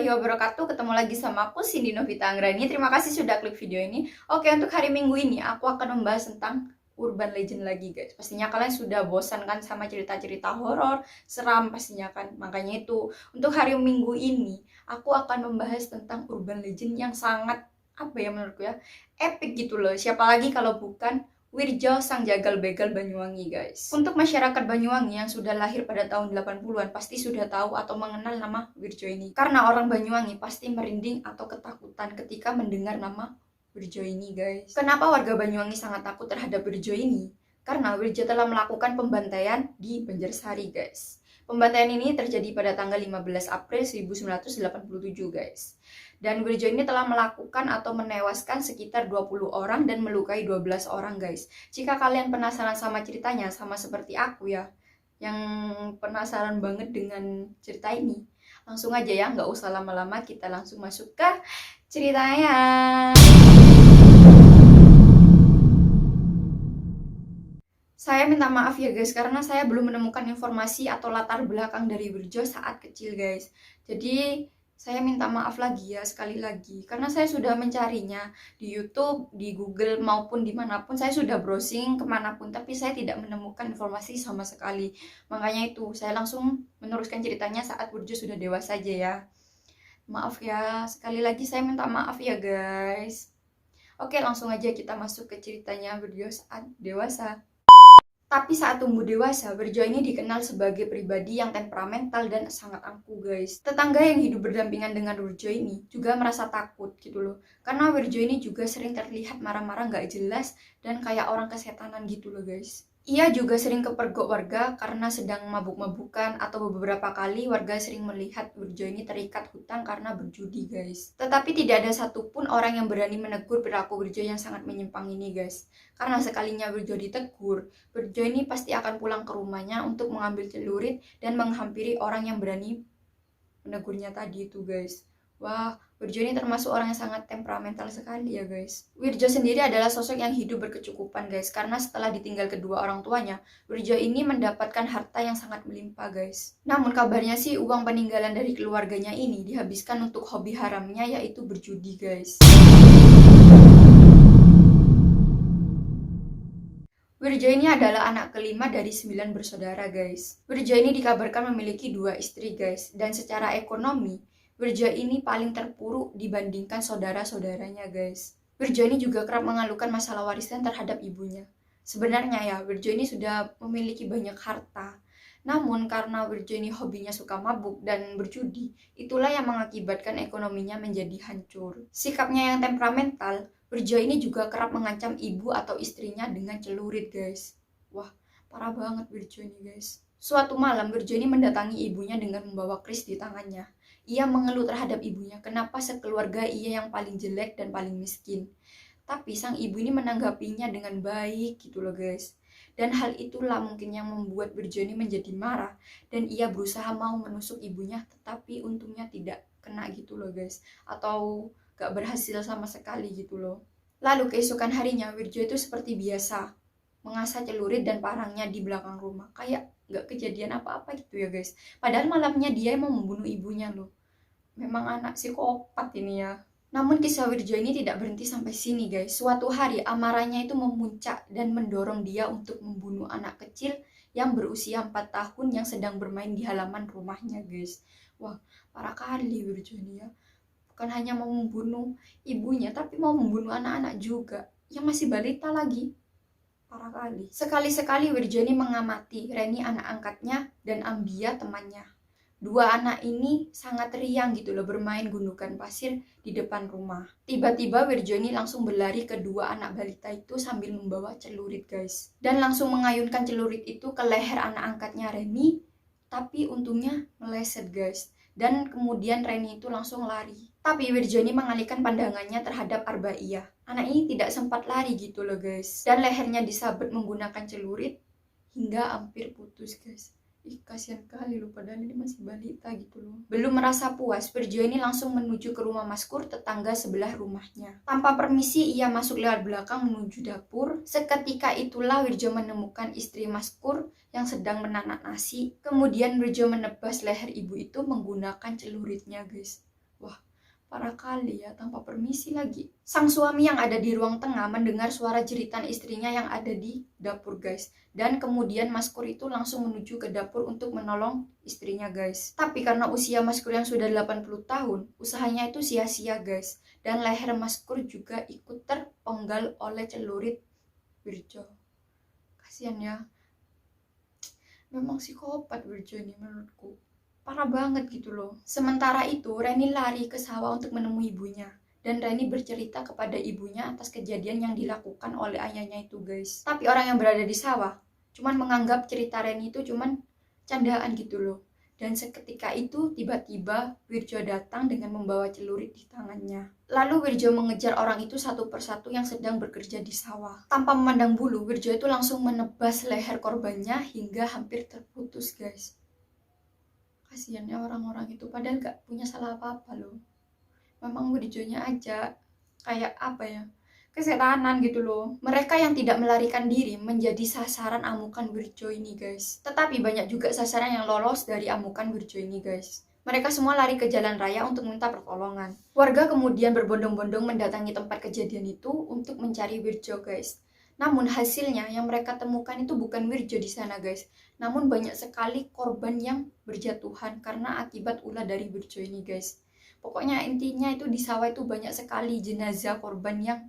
warahmatullahi wabarakatuh. Ketemu lagi sama aku Cindy Novita Anggrani. Terima kasih sudah klik video ini. Oke, untuk hari Minggu ini aku akan membahas tentang urban legend lagi, guys. Pastinya kalian sudah bosan kan sama cerita-cerita horor, seram pastinya kan. Makanya itu, untuk hari Minggu ini aku akan membahas tentang urban legend yang sangat apa ya menurutku ya, epic gitu loh. Siapa lagi kalau bukan Wirjo sang jagal begal Banyuwangi, guys. Untuk masyarakat Banyuwangi yang sudah lahir pada tahun 80-an pasti sudah tahu atau mengenal nama Wirjo ini. Karena orang Banyuwangi pasti merinding atau ketakutan ketika mendengar nama Wirjo ini, guys. Kenapa warga Banyuwangi sangat takut terhadap Wirjo ini? Karena Wirjo telah melakukan pembantaian di Banjarsari, guys. Pembantaian ini terjadi pada tanggal 15 April 1987, guys. Dan Wirjo ini telah melakukan atau menewaskan sekitar 20 orang dan melukai 12 orang, guys. Jika kalian penasaran sama ceritanya, sama seperti aku ya, yang penasaran banget dengan cerita ini, langsung aja ya, nggak usah lama-lama, kita langsung masuk ke ceritanya. Saya minta maaf ya guys, karena saya belum menemukan informasi atau latar belakang dari Wirjo saat kecil, guys. Jadi saya minta maaf lagi ya, sekali lagi, karena saya sudah mencarinya di YouTube, di Google, maupun dimanapun. Saya sudah browsing kemanapun, tapi saya tidak menemukan informasi sama sekali. Makanya itu, saya langsung meneruskan ceritanya saat Wirjo sudah dewasa aja ya. Maaf ya, sekali lagi saya minta maaf ya guys. Oke, langsung aja kita masuk ke ceritanya Wirjo saat dewasa. Tapi saat tumbuh dewasa, Wirjo ini dikenal sebagai pribadi yang temperamental dan sangat angkuh, guys. Tetangga yang hidup berdampingan dengan Wirjo ini juga merasa takut gitu loh. Karena Wirjo ini juga sering terlihat marah-marah gak jelas dan kayak orang kesetanan gitu loh, guys. Ia juga sering kepergok warga karena sedang mabuk-mabukan, atau beberapa kali warga sering melihat Wirjo ini terikat hutang karena berjudi, guys. Tetapi tidak ada satupun orang yang berani menegur perilaku Wirjo yang sangat menyimpang ini, guys. Karena sekalinya Wirjo ditegur, Wirjo ini pasti akan pulang ke rumahnya untuk mengambil celurit dan menghampiri orang yang berani menegurnya tadi itu, guys. Wah, Wirjo ini termasuk orang yang sangat temperamental sekali ya, guys. Wirjo sendiri adalah sosok yang hidup berkecukupan, guys. Karena setelah ditinggal kedua orang tuanya, Wirjo ini mendapatkan harta yang sangat melimpah, guys. Namun kabarnya sih uang peninggalan dari keluarganya ini dihabiskan untuk hobi haramnya, yaitu berjudi, guys. Wirjo ini adalah anak kelima dari 9 bersaudara, guys. Wirjo ini dikabarkan memiliki 2 istri, guys. Dan secara ekonomi, Wirjo ini paling terpuruk dibandingkan saudara-saudaranya, guys. Wirjo ini juga kerap mengeluhkan masalah warisan terhadap ibunya. Sebenarnya ya, Wirjo ini sudah memiliki banyak harta. Namun karena Wirjo ini hobinya suka mabuk dan berjudi, itulah yang mengakibatkan ekonominya menjadi hancur. Sikapnya yang temperamental, Wirjo ini juga kerap mengancam ibu atau istrinya dengan celurit, guys. Wah, parah banget Wirjo ini, guys. Suatu malam, Wirjo ini mendatangi ibunya dengan membawa keris di tangannya. Ia mengeluh terhadap ibunya, kenapa sekeluarga ia yang paling jelek dan paling miskin. Tapi sang ibu ini menanggapinya dengan baik gitu loh, guys. Dan hal itulah mungkin yang membuat Wirjo ini menjadi marah, dan ia berusaha mau menusuk ibunya, tetapi untungnya tidak kena gitu loh, guys. Atau gak berhasil sama sekali gitu loh. Lalu keesokan harinya, Wirjo itu seperti biasa mengasah celurit dan parangnya di belakang rumah. Kayak gak kejadian apa-apa gitu ya, guys. Padahal malamnya dia mau membunuh ibunya loh. Memang anak psikopat ini ya. Namun kisah Wirjo ini tidak berhenti sampai sini, guys. Suatu hari amarahnya itu memuncak dan mendorong dia untuk membunuh anak kecil yang berusia 4 tahun yang sedang bermain di halaman rumahnya, guys. Wah, parah kali Wirjo ini ya. Bukan hanya mau membunuh ibunya, tapi mau membunuh anak-anak juga yang masih balita lagi. Parah kali. Sekali-sekali Wirjo ini mengamati Reni anak angkatnya dan Ambia temannya. Dua anak ini sangat riang gitu loh bermain gundukan pasir di depan rumah. Tiba-tiba Wirjo ini langsung berlari ke dua anak balita itu sambil membawa celurit, guys. Dan langsung mengayunkan celurit itu ke leher anak angkatnya Reni. Tapi untungnya meleset, guys. Dan kemudian Reni itu langsung lari. Tapi Wirjo ini mengalihkan pandangannya terhadap Arbaiyah. Anak ini tidak sempat lari gitu loh, guys. Dan lehernya disabet menggunakan celurit hingga hampir putus, guys. Ih, kasihan kali loh, padahal ini masih balita gitu loh. Belum merasa puas, Wirjo ini langsung menuju ke rumah Maskur, tetangga sebelah rumahnya. Tanpa permisi, ia masuk lewat belakang menuju dapur. Seketika itulah Wirjo menemukan istri Maskur yang sedang menanak nasi. Kemudian Wirjo menebas leher ibu itu menggunakan celuritnya, guys. Parah kali ya, tanpa permisi lagi. Sang suami yang ada di ruang tengah mendengar suara jeritan istrinya yang ada di dapur guys. Dan kemudian Mas Kur itu langsung menuju ke dapur untuk menolong istrinya guys. Tapi karena usia Mas Kur yang sudah 80 tahun, usahanya itu sia-sia guys. Dan leher Mas Kur juga ikut terpenggal oleh celurit Wirjo. Kasian ya. Memang psikopat Wirjo ini menurutku. Parah banget gitu loh. Sementara itu, Reni lari ke sawah untuk menemui ibunya. Dan Reni bercerita kepada ibunya atas kejadian yang dilakukan oleh ayahnya itu guys. Tapi orang yang berada di sawah cuman menganggap cerita Reni itu cuman candaan gitu loh. Dan seketika itu tiba-tiba Wirjo datang dengan membawa celurit di tangannya. Lalu Wirjo mengejar orang itu satu persatu yang sedang bekerja di sawah. Tanpa memandang bulu, Wirjo itu langsung menebas leher korbannya hingga hampir terputus guys. Kasiannya orang-orang itu padahal gak punya salah apa-apa loh. Memang Wirjonya aja kayak apa ya, kesetanan gitu loh. Mereka yang tidak melarikan diri menjadi sasaran amukan Wirjo ini guys. Tetapi banyak juga sasaran yang lolos dari amukan Wirjo ini guys. Mereka semua lari ke jalan raya untuk minta pertolongan. Warga kemudian berbondong-bondong mendatangi tempat kejadian itu untuk mencari Wirjo guys. Namun hasilnya yang mereka temukan itu bukan Wirjo di sana guys. Namun banyak sekali korban yang berjatuhan karena akibat ulah dari Wirjo ini guys. Pokoknya intinya itu di sawah itu banyak sekali jenazah korban yang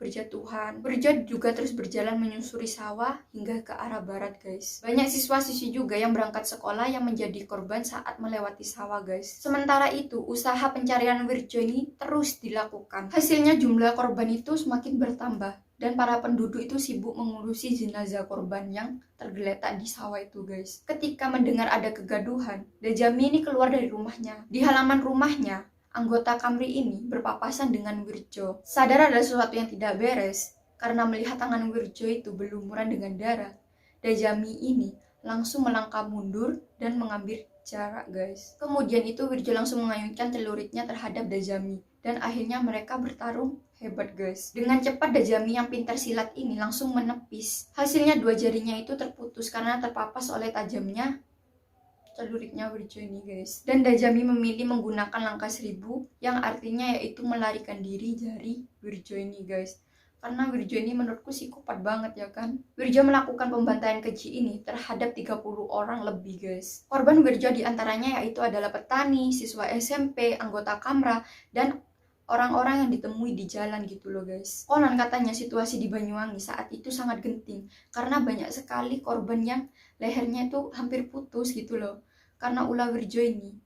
berjatuhan. Wirjo juga terus berjalan menyusuri sawah hingga ke arah barat guys. Banyak siswa-siswi juga yang berangkat sekolah yang menjadi korban saat melewati sawah guys. Sementara itu usaha pencarian Wirjo ini terus dilakukan. Hasilnya jumlah korban itu semakin bertambah. Dan para penduduk itu sibuk mengurusi jenazah korban yang tergeletak di sawah itu guys. Ketika mendengar ada kegaduhan, Dajami ini keluar dari rumahnya. Di halaman rumahnya, anggota Kamri ini berpapasan dengan Wirjo. Sadar ada sesuatu yang tidak beres, karena melihat tangan Wirjo itu berlumuran dengan darah, Dajami ini langsung melangkah mundur dan mengambil jarak guys. Kemudian itu Wirjo langsung mengayunkan celuritnya terhadap Dajami. Dan akhirnya mereka bertarung hebat guys. Dengan cepat Dajami yang pintar silat ini langsung menepis. Hasilnya dua jarinya itu terputus karena terpapas oleh tajamnya celuritnya Wirjo ini guys. Dan Dajami memilih menggunakan langkah 1000 yang artinya yaitu melarikan diri dari Wirjo ini guys. Karena Wirjo ini menurutku psikopat banget ya kan. Wirjo melakukan pembantaian keji ini terhadap 30 orang lebih guys. Korban Wirjo diantaranya yaitu adalah petani, siswa SMP, anggota Kamra, dan orang-orang yang ditemui di jalan gitu loh guys. Konon katanya situasi di Banyuwangi saat itu sangat genting karena banyak sekali korban yang lehernya itu hampir putus gitu loh. Karena ulah Wirjo ini.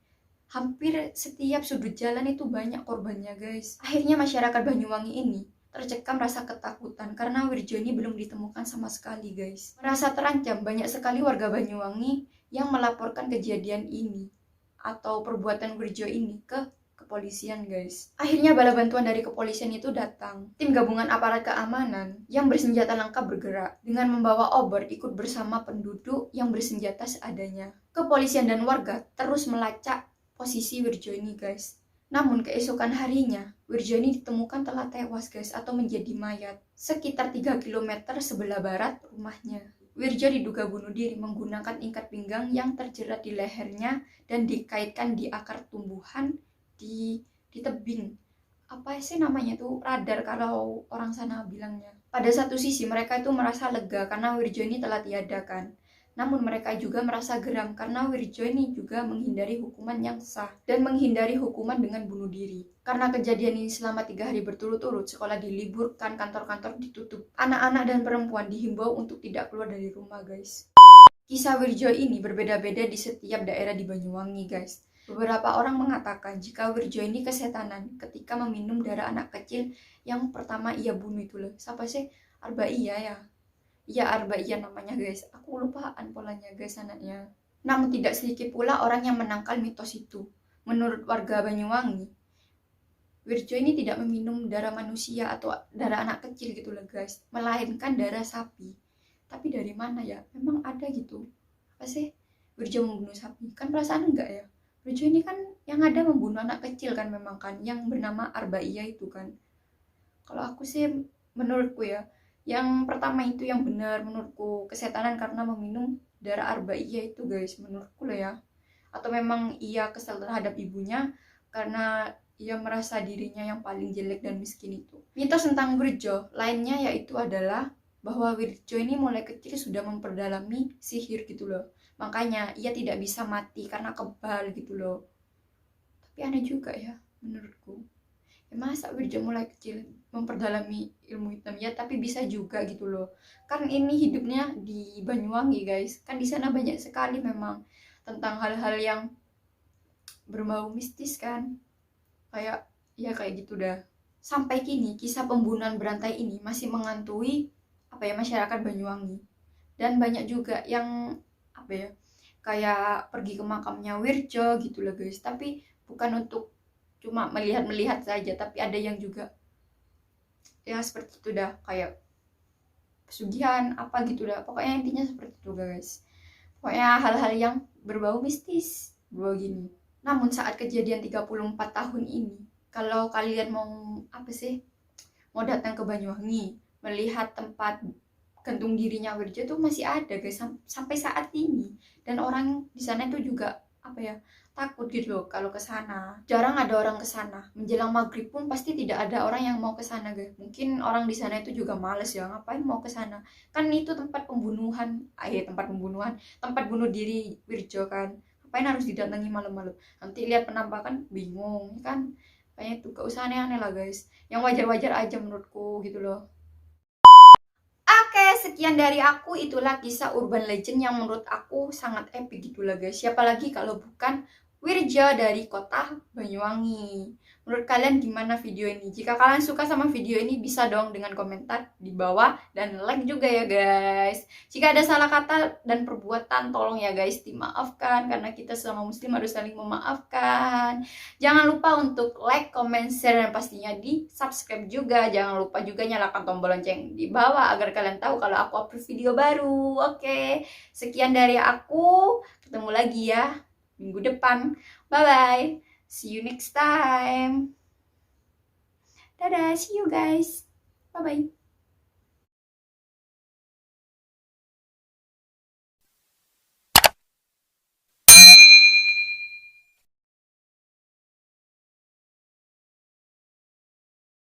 Hampir setiap sudut jalan itu banyak korbannya guys. Akhirnya masyarakat Banyuwangi ini tercekam rasa ketakutan karena Wirjo ini belum ditemukan sama sekali guys. Merasa terancam, banyak sekali warga Banyuwangi yang melaporkan kejadian ini atau perbuatan Wirjo ini ke kepolisian guys. Akhirnya bala bantuan dari kepolisian itu datang. Tim gabungan aparat keamanan yang bersenjata lengkap bergerak dengan membawa obor ikut bersama penduduk yang bersenjata seadanya. Kepolisian dan warga terus melacak posisi Wirjo ini guys. Namun keesokan harinya, Wirjo ini ditemukan telah tewas guys atau menjadi mayat sekitar 3 km sebelah barat rumahnya. Wirjo diduga bunuh diri menggunakan ikat pinggang yang terjerat di lehernya dan dikaitkan di akar tumbuhan di tebing. Apa sih namanya tuh, radar kalau orang sana bilangnya. Pada satu sisi mereka itu merasa lega karena Wirjo ini telah tiadakan. Namun mereka juga merasa geram karena Wirjo ini juga menghindari hukuman yang sah dan menghindari hukuman dengan bunuh diri. Karena kejadian ini selama 3 hari berturut-turut, sekolah diliburkan, kantor-kantor ditutup. Anak-anak dan perempuan dihimbau untuk tidak keluar dari rumah guys. Kisah Wirjo ini berbeda-beda di setiap daerah di Banyuwangi guys. Beberapa orang mengatakan jika Wirjo ini kesetanan ketika meminum darah anak kecil yang pertama ia bunuh itu loh. Siapa sih? Arbaiyah ya? Iya Arbaiyah namanya guys. Aku lupaan polanya guys anaknya. Namun tidak sedikit pula orang yang menangkal mitos itu. Menurut warga Banyuwangi, Wirjo ini tidak meminum darah manusia atau darah anak kecil gitu loh guys. Melainkan darah sapi. Tapi dari mana ya? Memang ada gitu. Apa sih? Wirjo membunuh sapi? Kan perasaan enggak ya? Wirjo ini kan yang ada membunuh anak kecil kan memang kan, yang bernama Arbaiyah itu kan. Kalau aku sih menurutku ya, yang pertama itu yang benar menurutku kesetanan karena meminum darah Arbaiyah itu guys, menurutku lah ya. Atau memang ia kesal terhadap ibunya karena ia merasa dirinya yang paling jelek dan miskin itu. Mitos tentang Wirjo lainnya yaitu adalah bahwa Wirjo ini mulai kecil sudah memperdalami sihir gitu loh. Makanya ia tidak bisa mati karena kebal gitu loh. Tapi aneh juga ya menurutku. Ya masa Wirjo mulai kecil memperdalami ilmu hitam ya, tapi bisa juga gitu loh. Kan ini hidupnya di Banyuwangi guys. Kan di sana banyak sekali memang tentang hal-hal yang berbau mistis kan. Kayak ya kayak gitu dah. Sampai kini kisah pembunuhan berantai ini masih menghantui masyarakat Banyuwangi, dan banyak juga yang kayak pergi ke makamnya Wirjo gitu loh guys, tapi bukan untuk cuma melihat-melihat saja, tapi ada yang juga ya seperti itu dah, kayak pesugihan apa gitu dah, pokoknya intinya seperti itu guys. Pokoknya hal-hal yang berbau mistis, berbau gini. Namun saat kejadian 34 tahun ini, kalau kalian mau mau datang ke Banyuwangi, melihat tempat gantung dirinya Wirjo tuh masih ada guys sampai saat ini. Dan orang di sana itu juga takut gitu loh kalau ke sana. Jarang ada orang ke sana. Menjelang maghrib pun pasti tidak ada orang yang mau ke sana guys. Mungkin orang di sana itu juga males ya, ngapain mau ke sana? Kan itu tempat pembunuhan, tempat bunuh diri Wirjo kan. Ngapain harus didatangi malam-malam? Nanti lihat penampakan bingung kan. Kayaknya itu gak usah aneh-aneh lah guys. Yang wajar-wajar aja menurutku gitu loh. Oke, sekian dari aku. Itulah kisah urban legend yang menurut aku sangat epic gitu lah guys. Siapa lagi kalau bukan Wirjo dari kota Banyuwangi. Menurut kalian gimana video ini? Jika kalian suka sama video ini, bisa dong dengan komentar di bawah dan like juga ya guys. Jika ada salah kata dan perbuatan, tolong ya guys dimaafkan, karena kita selama muslim harus saling memaafkan. Jangan lupa untuk like, comment, share, dan pastinya di subscribe juga. Jangan lupa juga nyalakan tombol lonceng di bawah agar kalian tahu kalau aku upload video baru. Oke, sekian dari aku. Ketemu lagi ya minggu depan. Bye bye. See you next time. Dadah, see you guys. Bye bye.